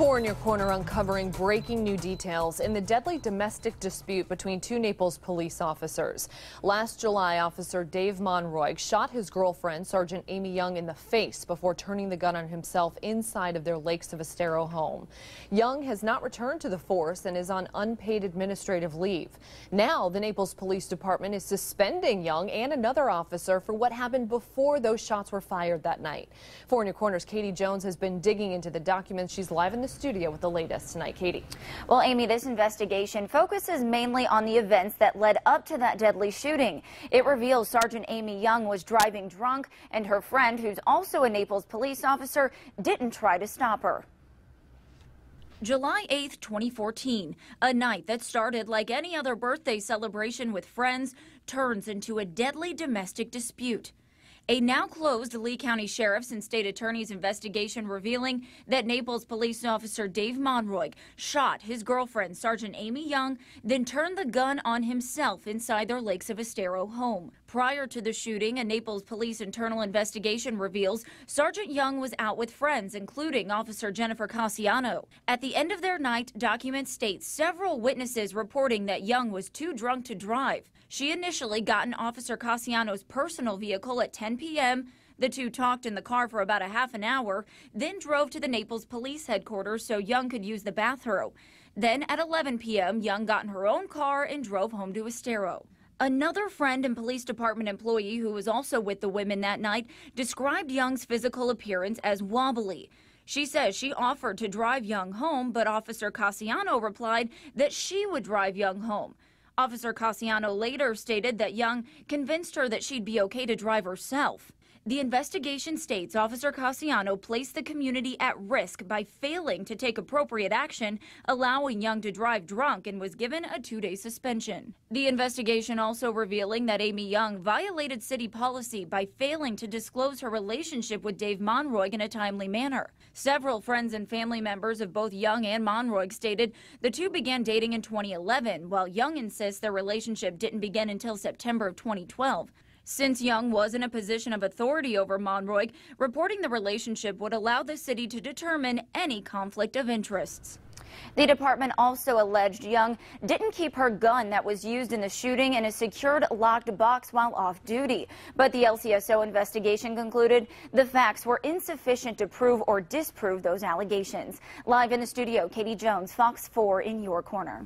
Four in your corner, uncovering breaking new details in the deadly domestic dispute between two Naples police officers. Last July, Officer Dave Monroy shot his girlfriend, Sergeant Amy Young, in the face before turning the gun on himself inside of their Lakes of Estero home. Young has not returned to the force and is on unpaid administrative leave. Now, the Naples Police Department is suspending Young and another officer for what happened before those shots were fired that night. Four in your corner's Katie Jones has been digging into the documents. She's live in the studio with the latest tonight. Katie. Well, Amy, this investigation focuses mainly on the events that led up to that deadly shooting. It reveals Sergeant Amy Young was driving drunk and her friend, who's also a Naples police officer, didn't try to stop her. July 8th, 2014, a night that started like any other birthday celebration with friends turns into a deadly domestic dispute. A now closed Lee County Sheriff's and State Attorney's investigation revealing that Naples police officer Dave Monroy shot his girlfriend, Sergeant Amy Young, then turned the gun on himself inside their Lakes of Estero home. Prior to the shooting, a Naples police internal investigation reveals Sergeant Young was out with friends, including Officer Jennifer Cassiano. At the end of their night, documents state several witnesses reporting that Young was too drunk to drive. She initially got in Officer Cassiano's personal vehicle at 10 p.m. The two talked in the car for about a half an hour, then drove to the Naples police headquarters so Young could use the bathroom. Then at 11 p.m., Young got in her own car and drove home to Estero. Another friend and police department employee who was also with the women that night described Young's physical appearance as wobbly. She says she offered to drive Young home, but Officer Cassiano replied that she would drive Young home. Officer Cassiano later stated that Young convinced her that she'd be okay to drive herself. The investigation states Officer Cassiano placed the community at risk by failing to take appropriate action, allowing Young to drive drunk, and was given a 2-day suspension. The investigation also revealing that Amy Young violated city policy by failing to disclose her relationship with Dave Monroy in a timely manner. Several friends and family members of both Young and Monroy stated the two began dating in 2011, while Young insists their relationship didn't begin until September of 2012. Since Young was in a position of authority over Monroy, reporting the relationship would allow the city to determine any conflict of interests. The department also alleged Young didn't keep her gun that was used in the shooting in a secured locked box while off duty. But the LCSO investigation concluded the facts were insufficient to prove or disprove those allegations. Live in the studio, Katie Jones, Fox 4 in your corner.